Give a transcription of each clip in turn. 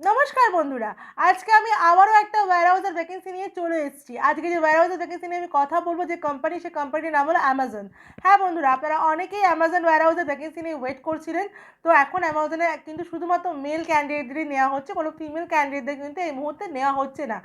নমস্কার বন্ধুরা, আজকে আমি আবারও একটা ওয়্যারহাউসের ভ্যাকেন্সি নিয়ে চলে এসেছি। আজকে যে ওয়্যারহাউসের ভ্যাকেন্সি নিয়ে আমি কথা বলবো, যে কোম্পানি, সে কোম্পানির নাম হলো অ্যামাজন। হ্যাঁ বন্ধুরা, আপনারা অনেকেই অ্যামাজন ওয়্যারহাউসের ভ্যাকেন্সি নিয়ে ওয়েট করছিলেন। তো এখন অ্যামাজনে কিন্তু শুধুমাত্র মেল ক্যান্ডিডেটদেরই নেওয়া হচ্ছে, কোনো ফিমেল ক্যান্ডিডেটদের কিন্তু এই মুহূর্তে নেওয়া হচ্ছে না।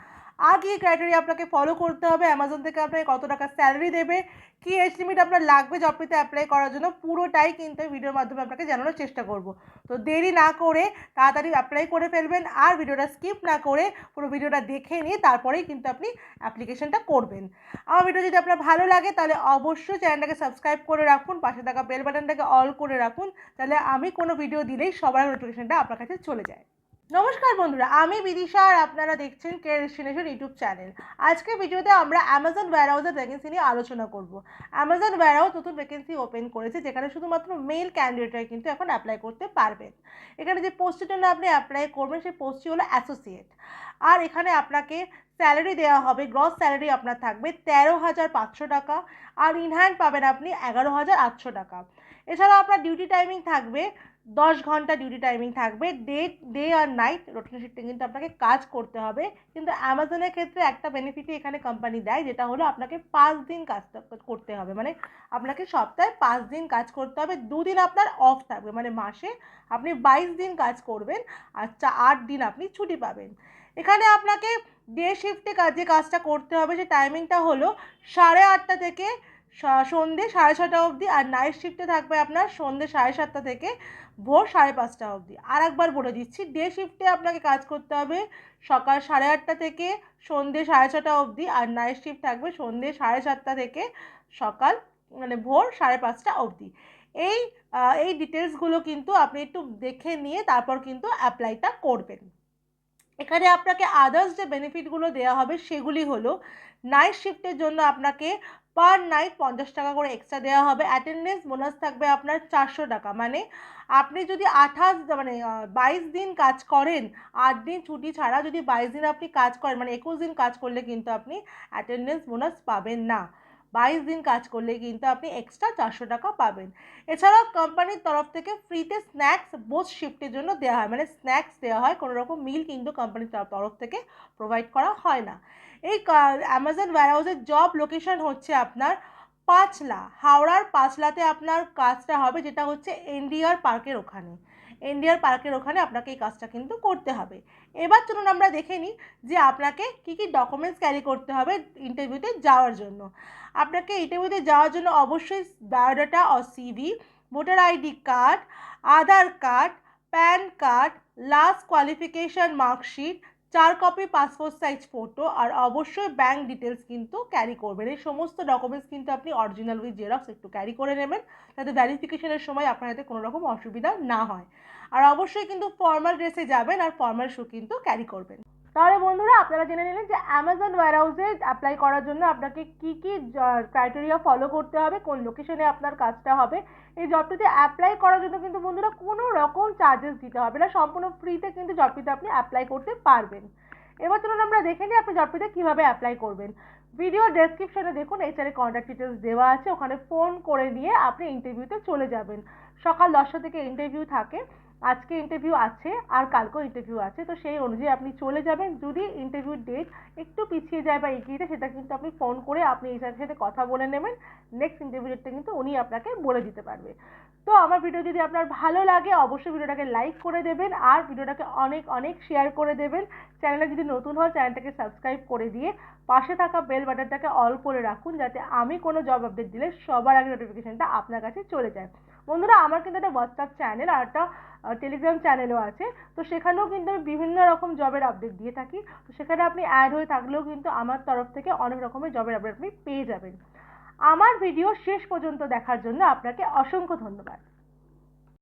আর কী ক্রাইটেরিয়া আপনাকে ফলো করতে হবে, অ্যামাজন থেকে আপনাকে কত টাকা স্যালারি দেবে, কী এজ লিমিট আপনার লাগবে জব পেতে অ্যাপ্লাই করার জন্য, পুরোটাই কিন্তু এই ভিডিওর মাধ্যমে আপনাকে জানানোর চেষ্টা করব। তো দেরি না করে তাড়াতাড়ি অ্যাপ্লাই করে ফেলবেন, আর ভিডিওটা স্কিপ না করে পুরো ভিডিওটা দেখে নিয়ে তারপরেই কিন্তু আপনি অ্যাপ্লিকেশনটা করবেন। আমার ভিডিও যদি আপনার ভালো লাগে তাহলে অবশ্যই চ্যানেলটাকে সাবস্ক্রাইব করে রাখুন, পাশে থাকা বেল বাটনটাকে অল করে রাখুন, তাহলে আমি কোনো ভিডিও দিলেই সবার নোটিফিকেশনটা আপনার কাছে চলে যায়। নমস্কার বন্ধুরা, আমি বিদিশা আর আপনারা দেখছেন কেয়ার ডেস্টিনেশন ইউটিউব চ্যানেল। আজকে ভিডিওতে আমরা অ্যামাজন ওয়্যারহাউসের ভ্যাকেন্সি নিয়ে আলোচনা করব। অ্যামাজন ওয়্যারহাউস নতুন ভ্যাকেন্সি ওপেন করেছে, যেখানে শুধুমাত্র মেল ক্যান্ডিডেটরা কিন্তু এখন অ্যাপ্লাই করতে পারবেন। এখানে যে পোস্টের জন্য আপনি অ্যাপ্লাই করবেন সেই পোস্টটি হলো অ্যাসোসিয়েট। আর এখানে আপনাকে স্যালারি দেওয়া হবে, গ্রস স্যালারি আপনার থাকবে 13,500 টাকা, আর ইনহ্যান্ড পাবেন আপনি 11,800 টাকা। এছাড়াও আপনার ডিউটি টাইমিং থাকবে 10 ঘন্টা ডিউটি টাইমিং থাকবে, ডে আর নাইট রোটেশন শিফটে কিন্তু আপনাকে কাজ করতে হবে। কিন্তু অ্যামাজনের ক্ষেত্রে একটা বেনিফিটই এখানে কোম্পানি দেয়, যেটা হলো আপনাকে 5 দিন কাজ করতে হবে, মানে আপনাকে সপ্তাহে 5 দিন কাজ করতে হবে, 2 দিন আপনার অফ থাকবে, মানে মাসে আপনি 22 দিন কাজ করবেন, আর 8 দিন আপনি ছুটি পাবেন। এখানে আপনাকে ডে শিফটে যে কাজটা করতে হবে, যে টাইমিংটা হলো 8:30 থেকে সন্ধ্যে 6:30 অবধি, আর নাইট শিফটে থাকবে আপনার সন্ধ্যে 7:30 থেকে ভোর 5:30 অবধি। আর একবার বলে দিচ্ছি, ডে শিফটে আপনাকে কাজ করতে হবে সকাল 8:30 থেকে সন্ধ্যে 6:30 অবধি, আর নাইট শিফট থাকবে সন্ধ্যে 7:30 থেকে সকাল মানে ভোর 5:30 অবধি। এই এই ডিটেলসগুলো কিন্তু আপনি একটু দেখে নিয়ে তারপর কিন্তু অ্যাপ্লাইটা করবেন। এখানে আপনাকে আদার্স যে বেনিফিটগুলো দেওয়া হবে সেগুলি হলো, নাইট শিফটের জন্য আপনাকে পার নাইট 50 টাকা করে এক্সট্রা দেওয়া হবে। অ্যাটেন্ডেন্স বোনাস থাকবে আপনার 400 টাকা, মানে আপনি যদি 22 দিন কাজ করেন, 8 দিন ছুটি ছাড়া যদি 22 দিন আপনি কাজ করেন, মানে 21 দিন কাজ করলে কিন্তু আপনি অ্যাটেন্ডেন্স বোনাস পাবেন না। 22 দিন কাজ করলে কিন্তু আপনি এক্সট্রা 400 টাকা পাবেন। এছাড়াও কোম্পানির তরফ থেকে ফ্রিতে স্ন্যাক্স বোথ শিফটের জন্য দেওয়া হয়, মানে স্ন্যাক্স দেওয়া হয়, কোনো রকম মিল কিন্তু কোম্পানির তরফ থেকে প্রোভাইড করা হয় না। এই অ্যামাজন ওয়্যারহাউসের জব লোকেশন হচ্ছে আপনার পাঁচলা, হাওড়ার পাঁচলাতে আপনার কাজটা হবে, যেটা হচ্ছে এনডিআর পার্কের ওখানে। এনডিআর পার্কের ওখানে আপনাকে এই কাজটা কিন্তু করতে হবে। এবার চলুন আমরা দেখে নিই যে আপনাকে কী কী ডকুমেন্টস ক্যারি করতে হবে ইন্টারভিউতে যাওয়ার জন্য। আপনাকে ইন্টারভিউতে যাওয়ার জন্য অবশ্যই বায়োডাটা ও CV, voter ID card, Aadhaar card, PAN card, last qualification marksheet, 4 copy passport size photo, আর অবশ্যই ব্যাঙ্ক ডিটেলস কিন্তু ক্যারি করবেন। এই সমস্ত ডকুমেন্টস কিন্তু আপনি অরিজিনাল উইথ জেরক্স একটু ক্যারি করে নেবেন, যাতে ভ্যারিফিকেশনের সময় আপনার যাতে কোনো রকম অসুবিধা না হয়। আর অবশ্যই কিন্তু ফর্মাল ড্রেসে যাবেন, আর ফর্মাল শ্যু কিন্তু ক্যারি করবেন। তাহলে বন্ধুরা, আপনারা জেনে নিলেন যে অ্যামাজন ওয়্যারহাউসে অ্যাপ্লাই করার জন্য আপনাকে কী কী ক্রাইটেরিয়া ফলো করতে হবে, কোন লোকেশনে আপনার কাজটা হবে। এই জবটিতে অ্যাপ্লাই করার জন্য কিন্তু বন্ধুরা কোনো রকম চার্জেস দিতে হবে না, সম্পূর্ণ ফ্রিতে কিন্তু জবটিতে আপনি অ্যাপ্লাই করতে পারবেন। এবার চলুন আমরা দেখে নিই আপনি জবটিতে কীভাবে অ্যাপ্লাই করবেন। ভিডিও ডেসক্রিপশনে দেখুন এইচআর কন্ট্যাক্ট ডিটেলস দেওয়া আছে, ওখানে ফোন করে নিয়ে আপনি ইন্টারভিউতে চলে যাবেন। সকাল 10টা থেকে ইন্টারভিউ থাকে, আজকে ইন্টারভিউ আছে আর কালকেও ইন্টারভিউ আছে, তো সেই অনুযায়ী আপনি চলে যাবেন। যদি ইন্টারভিউ ডেট একটু পিছিয়ে যায় বা এগিয়ে যায়, সেটা কিন্তু আপনি ফোন করে আপনি এইচআরের সাথে কথা বলে নেবেন। নেক্সট ইন্টারভিউ ডেটটা কিন্তু উনি আপনাকে বলে দিতে পারবে। তো আমার ভিডিও যদি আপনার ভালো লাগে অবশ্যই ভিডিওটাকে লাইক করে দেবেন, আর ভিডিওটাকে অনেক অনেক শেয়ার করে দেবেন। চ্যানেলে যদি নতুন হয় চ্যানেলটাকে সাবস্ক্রাইব করে দিয়ে পাশে থাকা বেল বাটনটাকে অল করে রাখুন, যাতে আমি কোনো জব আপডেট দিলে সবার আগে নোটিফিকেশনটা আপনার কাছে চলে যায়। বন্ধুরা, আমার কিন্তু একটা হোয়াটসঅ্যাপ চ্যানেল আর একটা টেলিগ্রাম চ্যানেলও আছে, তো সেখানেও কিন্তু আমি বিভিন্ন রকম জবের আপডেট দিয়ে থাকি। তো সেখানে আপনি অ্যাড হয়ে থাকলেও কিন্তু আমার তরফ থেকে অনেক রকমের জবের আপডেট আপনি পেয়ে যাবেন। আমার ভিডিও শেষ পর্যন্ত দেখার জন্য আপনাকে অসংখ্য ধন্যবাদ।